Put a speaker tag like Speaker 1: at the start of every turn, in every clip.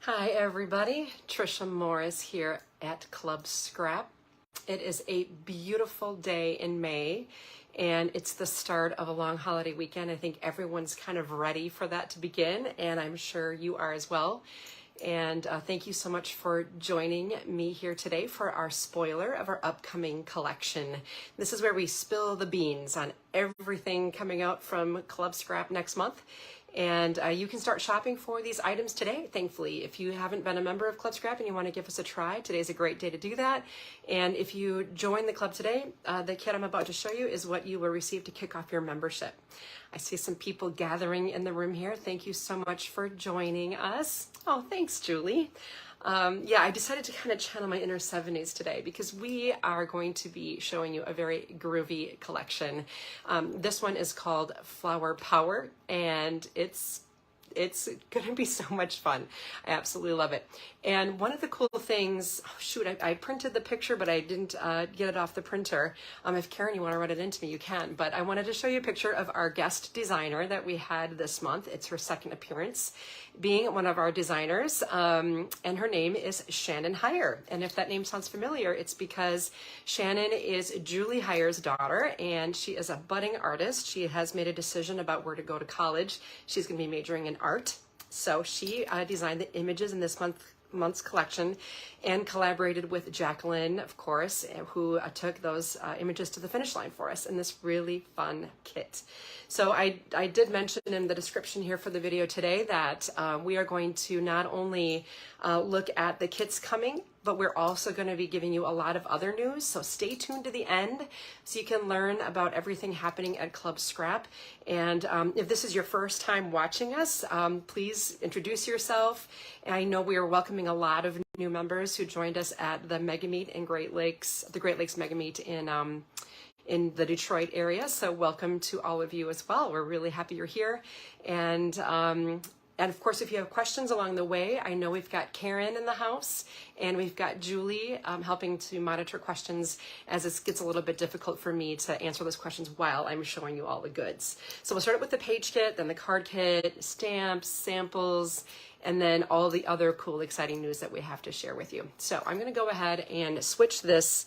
Speaker 1: Hi everybody, Trisha Morris here at Club Scrap. It is a beautiful day in May and it's the start of a long holiday weekend. I think everyone's kind of ready for that to begin, and I'm sure you are as well. And thank you so much for joining me here today for our spoiler of our upcoming collection. This is where we spill the beans on everything coming out from Club Scrap next month. And you can start shopping for these items today, thankfully. If you haven't been a member of Club Scrap and you want to give us a try, today's a great day to do that. And if you join the club today, the kit I'm about to show you is what you will receive to kick off your membership. I see some people gathering in the room here. Thank you so much for joining us. Oh, thanks, Julie. Yeah, I decided to kind of channel my inner 70s today because we are going to be showing you a very groovy collection. This one is called Flower Power, and it's going to be so much fun. I absolutely love it. And one of the cool things, oh shoot, I printed the picture, but I didn't get it off the printer. If Karen, you want to write it into me, you can. But I wanted to show you a picture of our guest designer that we had this month. It's her second appearance being one of our designers. And her name is Shannon Heyer. And if that name sounds familiar, it's because Shannon is Julie Heyer's daughter, and she is a budding artist. She has made a decision about where to go to college. She's going to be majoring in art. So she designed the images in this month's collection and collaborated with Jacqueline, of course, who took those images to the finish line for us in this really fun kit. So I did mention in the description here for the video today that we are going to not only look at the kits coming, but we're also going to be giving you a lot of other news. So stay tuned to the end so you can learn about everything happening at Club Scrap. And if this is your first time watching us, please introduce yourself. I know we are welcoming a lot of new members who joined us at the Mega Meet in Great Lakes, the Great Lakes Mega Meet in the Detroit area. So welcome to all of you as well. We're really happy you're here. And of course, if you have questions along the way, I know we've got Karen in the house and we've got Julie helping to monitor questions as it gets a little bit difficult for me to answer those questions while I'm showing you all the goods. So we'll start with the page kit, then the card kit, stamps, samples, and then all the other cool, exciting news that we have to share with you. So I'm going to go ahead and switch this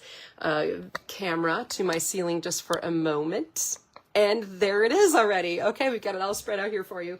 Speaker 1: camera to my ceiling just for a moment. And there it is already. Okay, we've got it all spread out here for you.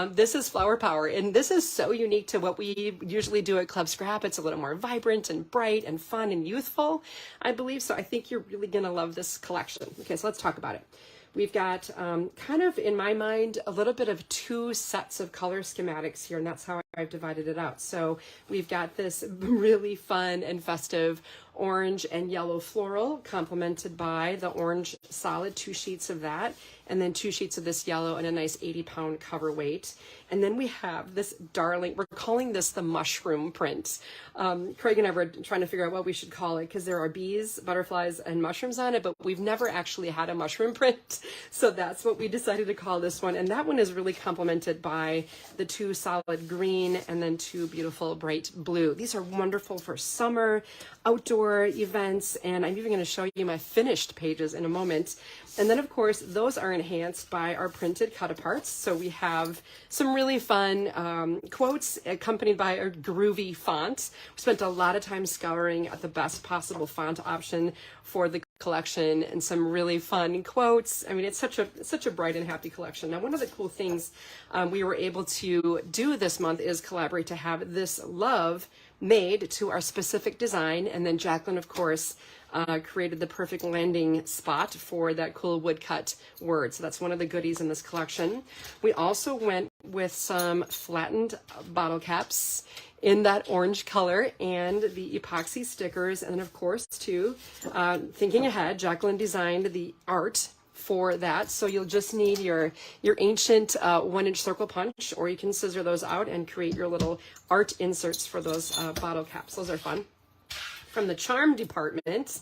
Speaker 1: This is Flower Power, and this is so unique to what we usually do at Club Scrap. It's a little more vibrant and bright and fun and youthful, I believe. So I think you're really gonna love this collection. Okay, so let's talk about it. We've got kind of, in my mind, a little bit of two sets of color schematics here, and that's how I've divided it out. So we've got this really fun and festive orange and yellow floral, complemented by the orange solid, 2 sheets of that, and then 2 sheets of this yellow and a nice 80-pound cover weight. And then we have this darling, we're calling this the mushroom print. Craig and I were trying to figure out what we should call it because there are bees, butterflies, and mushrooms on it, but we've never actually had a mushroom print. So that's what we decided to call this one. And that one is really complemented by the 2 solid green and then 2 beautiful bright blue. These are wonderful for summer, outdoor events, and I'm even going to show you my finished pages in a moment. And then, of course, those are enhanced by our printed cut-aparts. So we have some really fun quotes accompanied by a groovy font. We spent a lot of time scouring at the best possible font option for the collection and some really fun quotes. I mean, it's such a bright and happy collection. Now, one of the cool things we were able to do this month is collaborate to have this love made to our specific design. And then Jacqueline, of course, created the perfect landing spot for that cool woodcut word. So that's one of the goodies in this collection. We also went with some flattened bottle caps in that orange color and the epoxy stickers. And then, of course, too, thinking ahead, Jacqueline designed the art for that. So you'll just need your ancient 1-inch circle punch, or you can scissor those out and create your little art inserts for those bottle caps. Those are fun. From the charm department,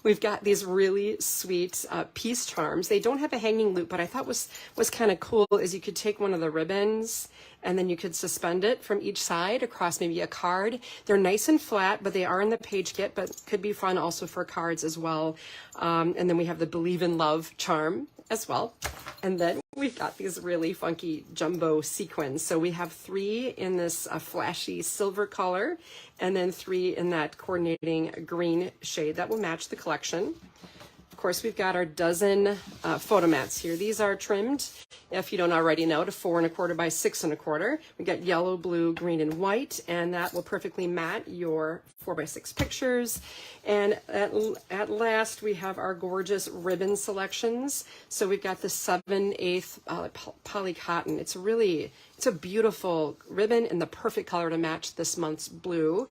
Speaker 1: we've got these really sweet piece charms. They don't have a hanging loop, but I thought was kind of cool is you could take one of the ribbons and then you could suspend it from each side across maybe a card. They're nice and flat, but they are in the page kit, but could be fun also for cards as well. And then we have the Believe in Love charm. as well. And then we've got these really funky jumbo sequins. So we have 3 in this flashy silver color, and then 3 in that coordinating green shade that will match the collection. Of course, we've got our dozen photo mats here. These are trimmed, if you don't already know, to 4 1/4 by 6 1/4. We've got yellow, blue, green, and white, and that will perfectly mat your 4 by 6 pictures. And at last, we have our gorgeous ribbon selections. So we've got the 7/8 poly cotton. It's a beautiful ribbon in the perfect color to match this month's blue.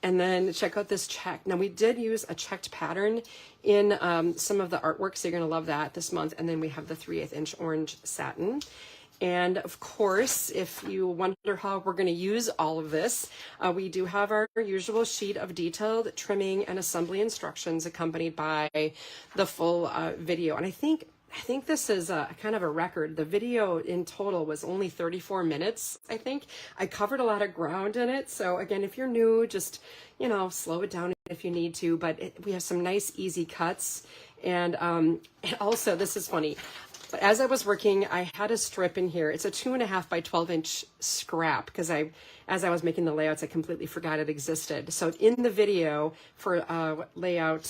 Speaker 1: And then check out this check. Now we did use a checked pattern in some of the artwork, so you're gonna love that this month. And then we have the 3/8 inch orange satin. And of course, if you wonder how we're gonna use all of this, we do have our usual sheet of detailed trimming and assembly instructions accompanied by the full video. And I think this is a kind of a record. The video in total was only 34 minutes, I think. I covered a lot of ground in it. So again, if you're new, just, slow it down if you need to, but we have some nice, easy cuts. And also, this is funny, but as I was working, I had a strip in here. It's a 2.5 by 12 inch scrap because as I was making the layouts, I completely forgot it existed. So in the video for layout,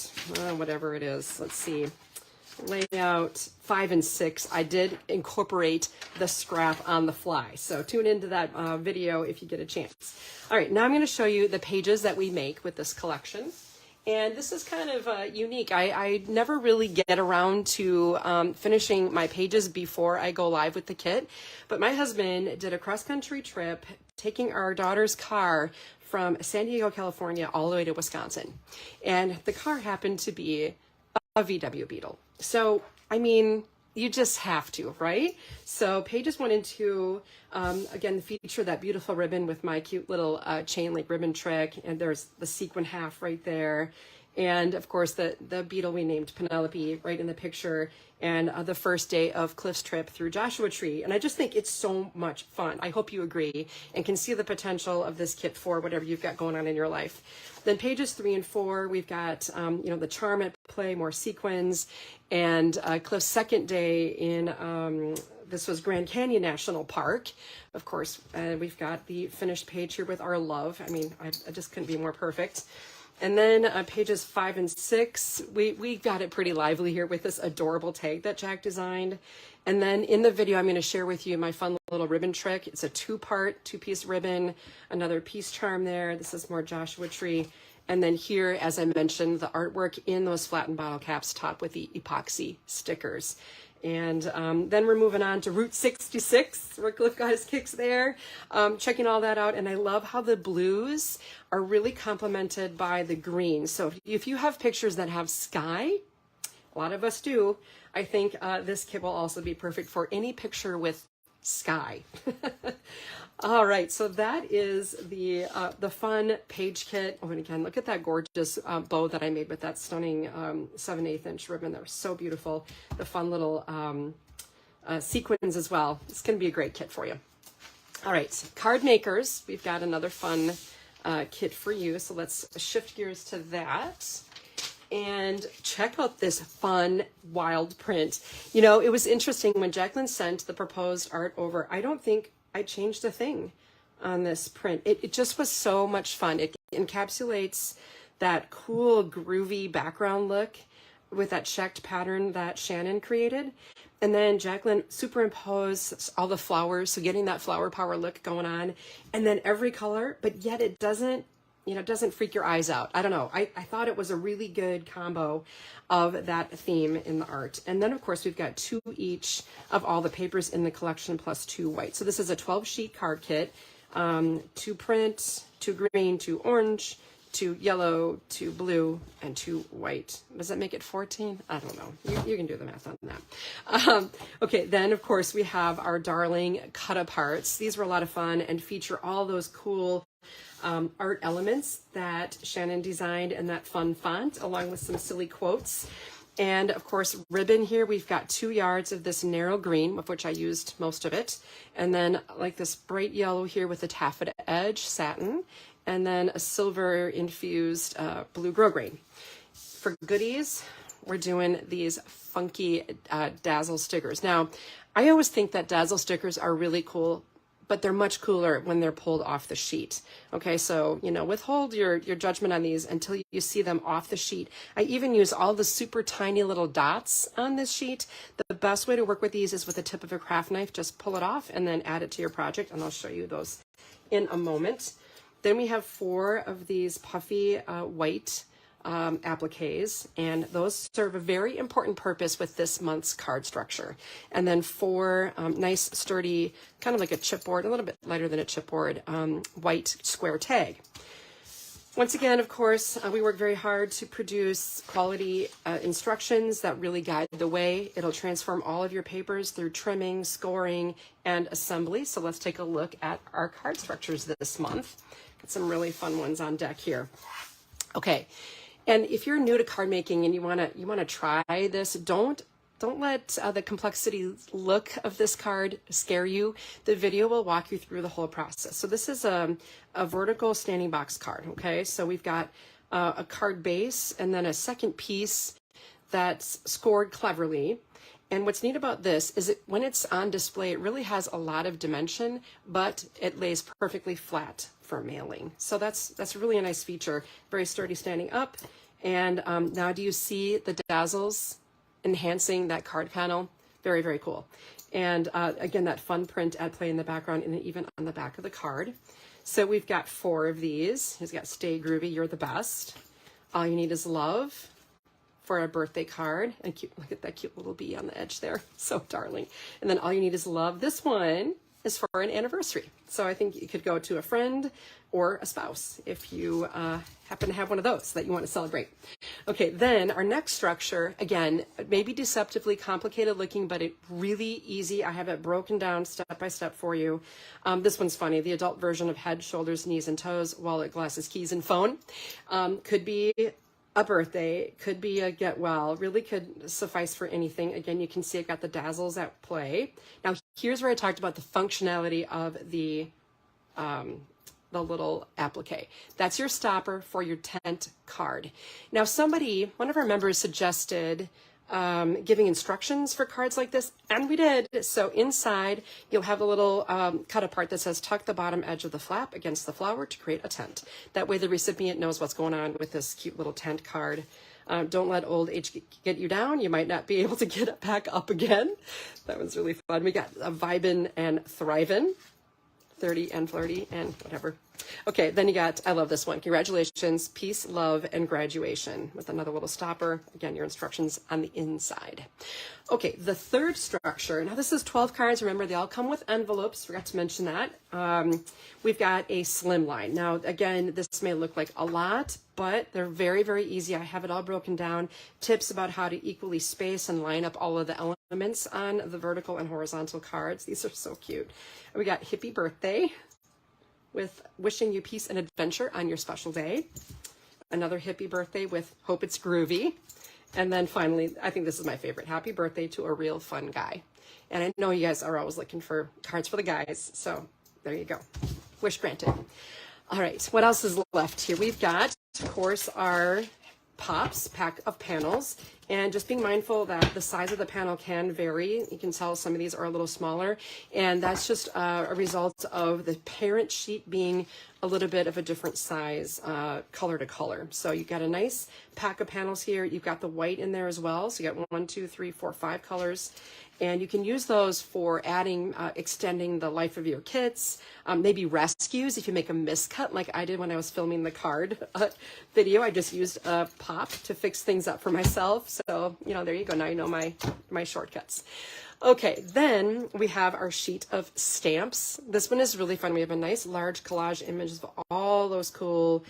Speaker 1: whatever it is, let's see, layout 5 and 6, I did incorporate the scrap on the fly. So tune into that video if you get a chance. All right, now I'm going to show you the pages that we make with this collection. And this is kind of unique. I never really get around to finishing my pages before I go live with the kit. But my husband did a cross-country trip taking our daughter's car from San Diego, California, all the way to Wisconsin. And the car happened to be a VW Beetle. So, I mean, you just have to, right? So pages 1 and 2, again, feature that beautiful ribbon with my cute little chain link ribbon trick. And there's the sequin half right there. And of course, the beetle we named Penelope right in the picture. And the first day of Cliff's trip through Joshua Tree. And I just think it's so much fun. I hope you agree and can see the potential of this kit for whatever you've got going on in your life. Then pages 3 and 4, we've got, the charm at play, more sequins, and Cliff's second day in, this was Grand Canyon National Park. Of course, we've got the finished page here with our love. I mean, I just couldn't be more perfect. And then pages 5 and 6, we got it pretty lively here with this adorable tag that Jack designed. And then in the video, I'm going to share with you my fun little ribbon trick. It's a 2-part, 2-piece ribbon, another piece charm there. This is more Joshua Tree. And then here, as I mentioned, the artwork in those flattened bottle caps topped with the epoxy stickers. And then we're moving on to Route 66, where Cliff got his kicks there, checking all that out. And I love how the blues are really complemented by the green. So if you have pictures that have sky, a lot of us do, I think this kit will also be perfect for any picture with sky. All right, so that is the fun page kit. Oh, and again, look at that gorgeous bow that I made with that stunning 7/8 inch ribbon. That was so beautiful. The fun little sequins as well. It's going to be a great kit for you. All right, card makers. We've got another fun kit for you. So let's shift gears to that. And check out this fun, wild print. It was interesting when Jacqueline sent the proposed art over. I don't think I changed a thing on this print. It just was so much fun. It encapsulates that cool, groovy background look with that checked pattern that Shannon created. And then Jacqueline superimposed all the flowers, so getting that flower power look going on. And then every color, but yet it doesn't freak your eyes out. I don't know. I thought it was a really good combo of that theme in the art. And then, of course, we've got 2 each of all the papers in the collection plus 2 white. So this is a 12-sheet card kit, 2 print, 2 green, 2 orange, 2 yellow, 2 blue, and 2 white. Does that make it 14? I don't know. You can do the math on that. Okay, then, of course, we have our darling cut-aparts. These were a lot of fun and feature all those cool art elements that Shannon designed in that fun font, along with some silly quotes. And of course, ribbon here, we've got 2 yards of this narrow green, of which I used most of it. And then like this bright yellow here with the taffeta edge, satin, and then a silver infused blue grosgrain. For goodies, we're doing these funky Dazzle stickers. Now, I always think that Dazzle stickers are really cool, but they're much cooler when they're pulled off the sheet. Okay, so, you know, withhold your judgment on these until you see them off the sheet. I even use all the super tiny little dots on this sheet. The best way to work with these is with the tip of a craft knife. Just pull it off and then add it to your project, and I'll show you those in a moment. Then we have 4 of these puffy white appliques, and those serve a very important purpose with this month's card structure. And then 4 nice sturdy, kind of like a chipboard, a little bit lighter than a chipboard, white square tag. Once again, of course, we work very hard to produce quality instructions that really guide the way. It'll transform all of your papers through trimming, scoring, and assembly. So let's take a look at our card structures this month. Got some really fun ones on deck here. Okay. And if you're new to card making and you wanna try this, don't let the complexity look of this card scare you. The video will walk you through the whole process. So this is a vertical standing box card. Okay, so we've got a card base and then a second piece that's scored cleverly. And what's neat about this is when it's on display, it really has a lot of dimension, but it lays perfectly flat for mailing. So that's really a nice feature. Very sturdy standing up. And now do you see the dazzles enhancing that card panel? Very, very cool. And again, that fun print at play in the background and even on the back of the card. So we've got 4 of these. He's got Stay Groovy, You're the Best. All You Need Is Love for a birthday card. And cute, look at that cute little bee on the edge there. So darling. And then All You Need Is Love. This one is for an anniversary. So I think you could go to a friend or a spouse if you happen to have one of those that you want to celebrate. Okay, then our next structure, again, maybe deceptively complicated looking, but it really easy. I have it broken down step by step for you. This one's funny. The adult version of head, shoulders, knees, and toes, wallet, glasses, keys, and phone. Could be a birthday, could be a get well, really could suffice for anything. Again, you can see I've got the dazzles at play. Now, here's where I talked about the functionality of the little applique. That's your stopper for your tent card. Now, one of our members suggested giving instructions for cards like this, and we did. So inside, you'll have a little cut apart that says tuck the bottom edge of the flap against the flower to create a tent. That way the recipient knows what's going on with this cute little tent card. Don't let old age get you down. You might not be able to get it back up again. That one's really fun. We got a Vibin' and Thrivin', 30 and flirty and whatever. Okay, then you got, I love this one. Congratulations, peace, love, and graduation with another little stopper. Again, your instructions on the inside. Okay, the third structure. Now this is 12 cards. Remember, they all come with envelopes. Forgot to mention that. We've got a slimline. Now, again, this may look like a lot, but they're very, very easy. I have it all broken down. Tips about how to equally space and line up all of the elements on the vertical and horizontal cards. These are so cute. We got Hippie Birthday with wishing you peace and adventure on your special day. Another Hippie Birthday with hope it's groovy. And then finally, I think this is my favorite, happy birthday to a real fun guy. And I know you guys are always looking for cards for the guys, so there you go. Wish granted. All right, what else is left here? We've got, of course, our pops, pack of panels, and just being mindful that the size of the panel can vary. You can tell some of these are a little smaller, and that's just a result of the parent sheet being a little bit of a different size, color to color. So you've got a nice pack of panels here. You've got the white in there as well. So you got 1, 2, 3, 4, 5 colors. And you can use those for adding, extending the life of your kits, maybe rescues if you make a miscut like I did when I was filming the card video. I just used a pop to fix things up for myself. So, you know, there you go. Now you know my shortcuts. Okay, then we have our sheet of stamps. This one is really fun. We have a nice large collage images of all those cool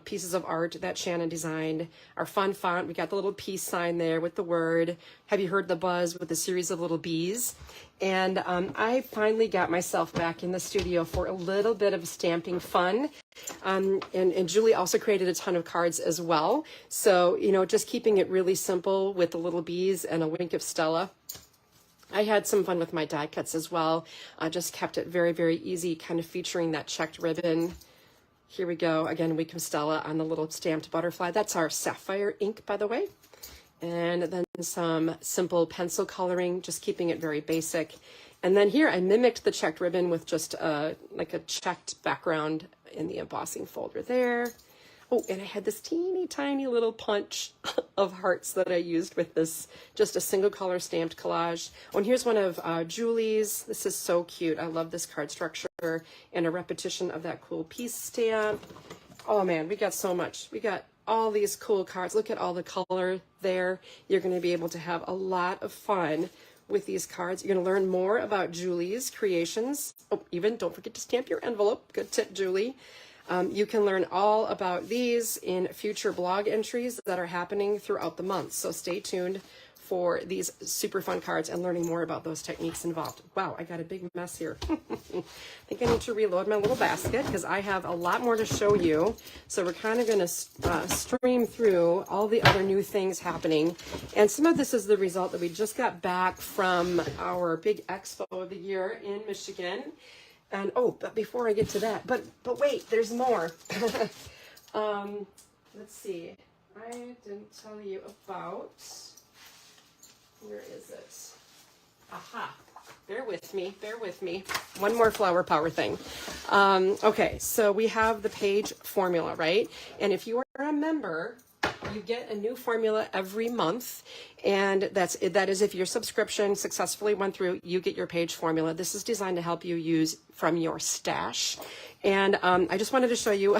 Speaker 1: pieces of art that Shannon designed. Our fun font, we got the little peace sign there with the word. Have you heard the buzz with a series of little bees? And I finally got myself back in the studio for a little bit of stamping fun. And Julie also created a ton of cards as well. So, you know, just keeping it really simple with the little bees and a wink of Stella. I had some fun with my die cuts as well. I just kept it very, very easy, kind of featuring that checked ribbon. Here we go. Again, Wink of Stella on the little stamped butterfly. That's our sapphire ink, by the way. And then some simple pencil coloring, just keeping it very basic. And then here I mimicked the checked ribbon with just like a checked background in the embossing folder there. Oh, and I had this teeny tiny little punch of hearts that I used with this, just a single color stamped collage. Oh, and here's one of Julie's. This is so cute. I love this card structure, and a repetition of that cool peace stamp. Oh man, we got so much. We got all these cool cards. Look at all the color there. You're going to be able to have a lot of fun with these cards. You're going to learn more about Julie's creations. Oh, even don't forget to stamp your envelope. Good tip, Julie. You can learn all about these in future blog entries that are happening throughout the month. So stay tuned for these super fun cards and learning more about those techniques involved. Wow, I got a big mess here. I think I need to reload my little basket because I have a lot more to show you. So we're kind of going to stream through all the other new things happening. And some of this is the result that we just got back from our big expo of the year in Michigan. And oh, but before I get to that, but wait, there's more. Let's see. I didn't tell you about, where is it? Aha. Bear with me. One more flower power thing. Okay, so we have the page formula, right? And if you are a member, you get a new formula every month, and that is if your subscription successfully went through, you get your page formula. This is designed to help you use from your stash. And I just wanted to show you,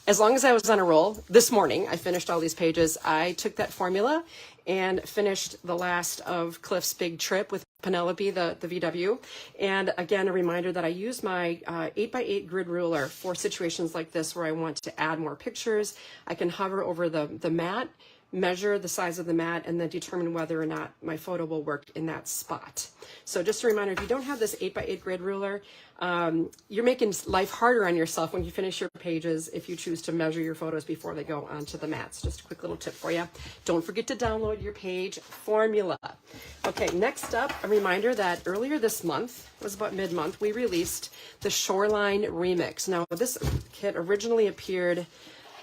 Speaker 1: as long as I was on a roll, this morning I finished all these pages. I took that formula and finished the last of Cliff's big trip with Penelope, the VW. And again, a reminder that I use my 8x8 grid ruler for situations like this where I want to add more pictures. I can hover over the mat, measure the size of the mat, and then determine whether or not my photo will work in that spot. So just a reminder, if you don't have this 8x8 grid ruler, you're making life harder on yourself when you finish your pages if you choose to measure your photos before they go onto the mats. Just a quick little tip for you. Don't forget to download your page formula. Okay, next up, a reminder that earlier this month, it was about mid-month, we released the Shoreline Remix. Now, this kit originally appeared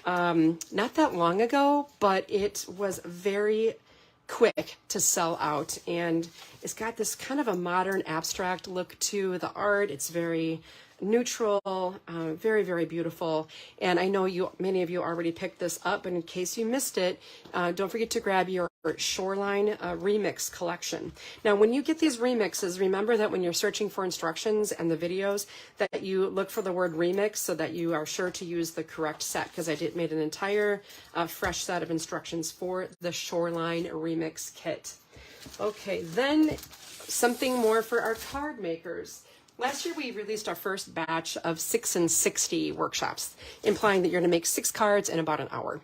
Speaker 1: not that long ago, but it was very quick to sell out, and it's got this kind of a modern abstract look to the art. It's very neutral, very, very beautiful. And I know many of you already picked this up, but in case you missed it, don't forget to grab your Shoreline Remix collection. Now, when you get these remixes, remember that when you're searching for instructions and the videos, that you look for the word remix so that you are sure to use the correct set, because I made an entire fresh set of instructions for the Shoreline Remix kit. Okay, then something more for our card makers. Last year, we released our first batch of 6 and 60 workshops, implying that you're going to make 6 cards in about an hour.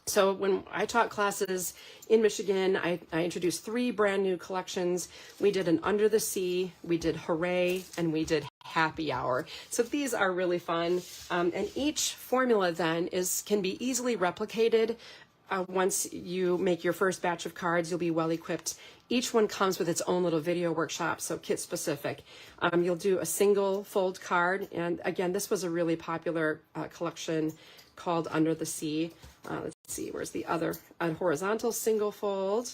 Speaker 1: So when I taught classes in Michigan, I introduced 3 brand new collections. We did an Under the Sea, we did Hooray, and we did Happy Hour. So these are really fun. And each formula then can be easily replicated. Once you make your first batch of cards, you'll be well equipped. Each one comes with its own little video workshop, so kit specific. You'll do a single fold card. And again, this was a really popular collection called Under the Sea. Let's see, where's the other? A horizontal single fold.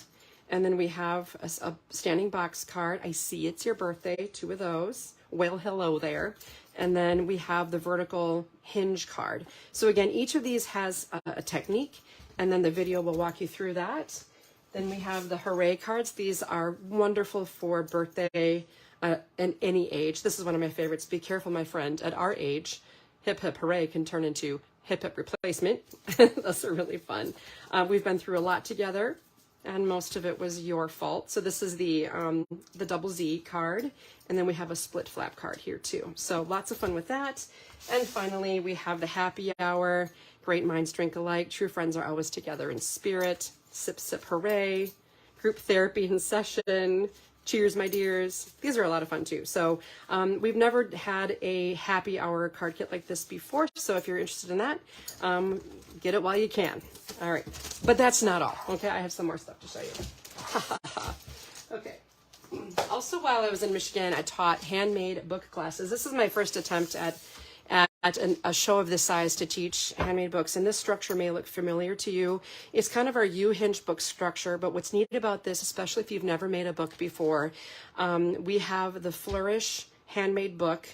Speaker 1: And then we have a standing box card. I see it's your birthday, 2 of those. Well, hello there. And then we have the vertical hinge card. So again, each of these has a technique, and then the video will walk you through that. Then we have the Hooray cards. These are wonderful for birthday and any age. This is one of my favorites. Be careful, my friend. At our age, hip hip hooray can turn into hip hip replacement. Those are really fun. We've been through a lot together, and most of it was your fault. So this is the double Z card, and then we have a split flap card here too. So lots of fun with that. And finally, we have the Happy Hour. Great minds drink alike. True friends are always together in spirit. Sip, sip, hooray. Group therapy in session. Cheers, my dears. These are a lot of fun too. So we've never had a Happy Hour card kit like this before. So if you're interested in that, get it while you can. All right. But that's not all. Okay, I have some more stuff to show you. Okay. Also, while I was in Michigan, I taught handmade book classes. This is my first attempt at a show of this size to teach handmade books, and this structure may look familiar to you. It's kind of our U-hinge book structure, but what's neat about this, especially if you've never made a book before, we have the Flourish handmade book,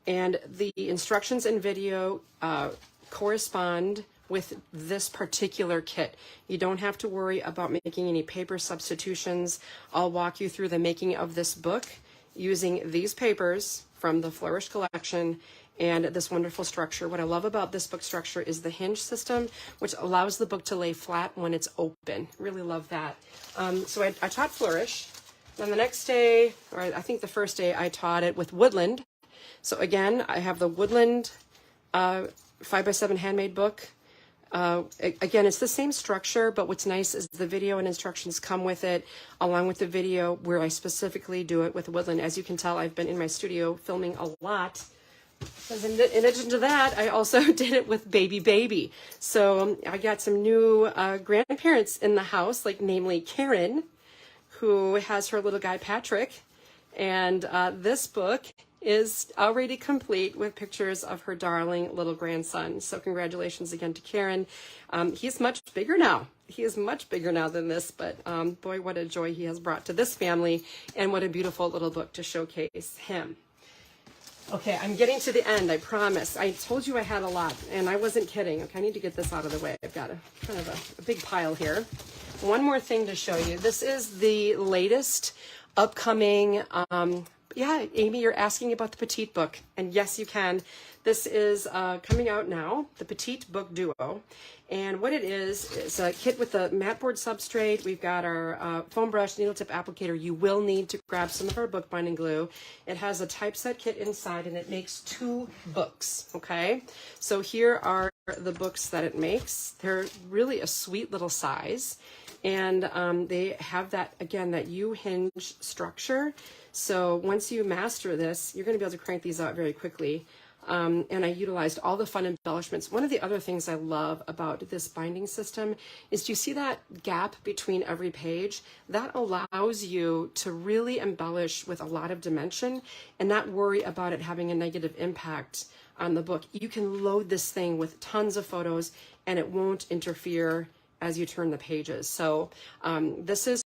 Speaker 1: and the instructions and video correspond with this particular kit. You don't have to worry about making any paper substitutions. I'll walk you through the making of this book using these papers from the Flourish collection and this wonderful structure. What I love about this book structure is the hinge system, which allows the book to lay flat when it's open. Really love that. So I taught Flourish. Then the next day, or I think the first day, I taught it with Woodland. So again, I have the Woodland 5x7 handmade book. Again, it's the same structure, but what's nice is the video and instructions come with it, along with the video where I specifically do it with Woodland. As you can tell, I've been in my studio filming a lot. Because in addition to that, I also did it with Baby. So I got some new grandparents in the house, like namely Karen, who has her little guy Patrick. And this book is already complete with pictures of her darling little grandson. So congratulations again to Karen. He's much bigger now. He is much bigger now than this, but boy, what a joy he has brought to this family, and what a beautiful little book to showcase him. Okay, I'm getting to the end, I promise. I told you I had a lot, and I wasn't kidding. Okay, I need to get this out of the way. I've got kind of a big pile here. One more thing to show you. This is the latest upcoming, yeah, Amy, you're asking about the Petite book, and yes, you can. This is coming out now, the Petite Book Duo. And what it is a kit with a mat board substrate. We've got our foam brush, needle tip applicator. You will need to grab some of our bookbinding glue. It has a typeset kit inside, and it makes 2 books, okay? So here are the books that it makes. They're really a sweet little size. And they have that, again, that U-hinge structure. So once you master this, you're going to be able to crank these out very quickly. And I utilized all the fun embellishments. One of the other things I love about this binding system is, do you see that gap between every page? That allows you to really embellish with a lot of dimension and not worry about it having a negative impact on the book. You can load this thing with tons of photos and it won't interfere as you turn the pages. So this is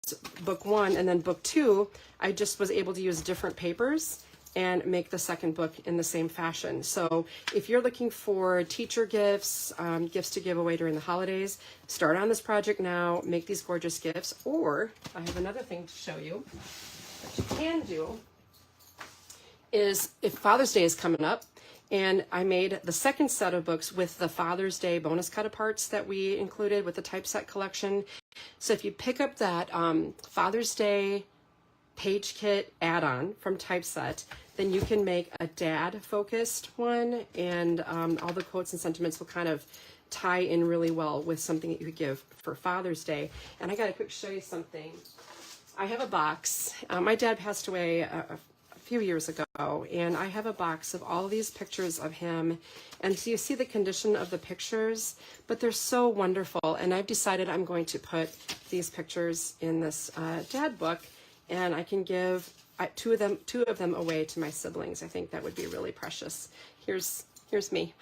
Speaker 1: book 1, and then book 2, I just was able to use different papers and make the second book in the same fashion. So if you're looking for teacher gifts, gifts to give away during the holidays, start on this project now, make these gorgeous gifts. Or I have another thing to show you. What you can do is, if Father's Day is coming up, and I made the second set of books with the Father's Day bonus cut-aparts that we included with the typeset collection. So if you pick up that Father's Day page kit add-on from Typeset, then you can make a dad-focused one, and all the quotes and sentiments will kind of tie in really well with something that you could give for Father's Day. And I got to quick show you something. I have a box. My dad passed away a few years ago, and I have a box of all these pictures of him, and so you see the condition of the pictures, but they're so wonderful, and I've decided I'm going to put these pictures in this dad book, and I can give two of them away to my siblings. I think that would be really precious. Here's me.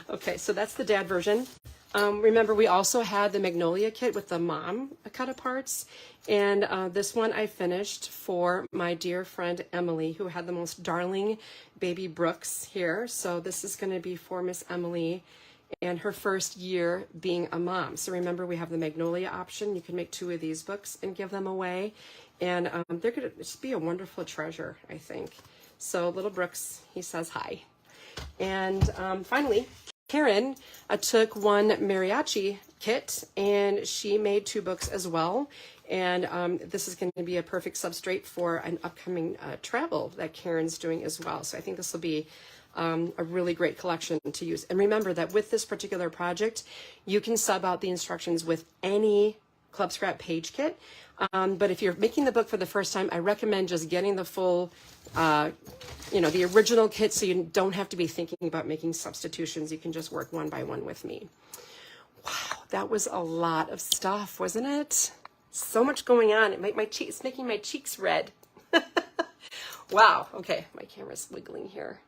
Speaker 1: Okay, so that's the dad version. Remember, we also had the Magnolia kit with the mom cut-aparts, and this one I finished for my dear friend Emily, who had the most darling baby Brooks here. So this is going to be for Miss Emily and her first year being a mom. So remember, we have the Magnolia option. You can make 2 of these books and give them away, and they're going to just be a wonderful treasure, I think. So little Brooks, he says hi. And finally, Karen took one mariachi kit, and she made 2 books as well. And this is going to be a perfect substrate for an upcoming travel that Karen's doing as well. So I think this will be a really great collection to use. And remember that with this particular project, you can sub out the instructions with any Club Scrap page kit. But if you're making the book for the first time, I recommend just getting the full, the original kit, so you don't have to be thinking about making substitutions. You can just work one by one with me. Wow, that was a lot of stuff, wasn't it? So much going on. It's making my cheeks red. Wow. Okay, my camera's wiggling here.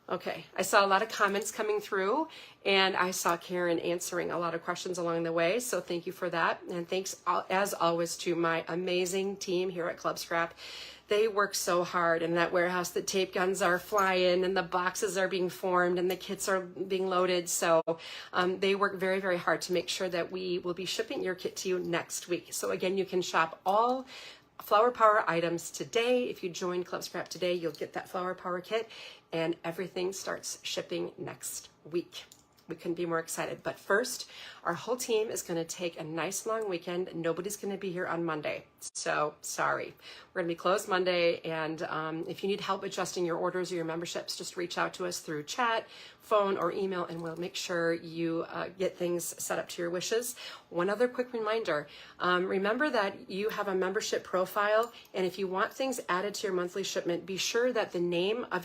Speaker 1: Okay, I saw a lot of comments coming through, and I saw Karen answering a lot of questions along the way, so thank you for that. And thanks, as always, to my amazing team here at Club Scrap. They work so hard in that warehouse. The tape guns are flying, and the boxes are being formed, and the kits are being loaded. So they work very, very hard to make sure that we will be shipping your kit to you next week. So again, you can shop all Flower Power items today. If you join Club Scrap today, you'll get that Flower Power kit, and everything starts shipping next week. We couldn't be more excited. But first, our whole team is going to take a nice long weekend. Nobody's going to be here on Monday. So sorry. We're going to be closed Monday. And if you need help adjusting your orders or your memberships, just reach out to us through chat, phone, or email, and we'll make sure you get things set up to your wishes. One other quick reminder, remember that you have a membership profile, and if you want things added to your monthly shipment, be sure that the name of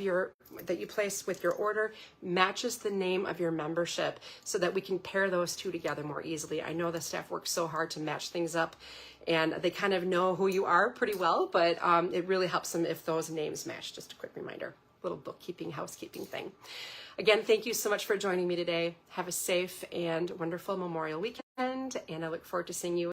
Speaker 1: that you place with your order matches the name of your membership so that we can pair those two together more easily. I know the staff works so hard to match things up, and they kind of know who you are pretty well, but it really helps them if those names match. Just a quick reminder, little bookkeeping, housekeeping thing. Again, thank you so much for joining me today. Have a safe and wonderful Memorial weekend, and I look forward to seeing you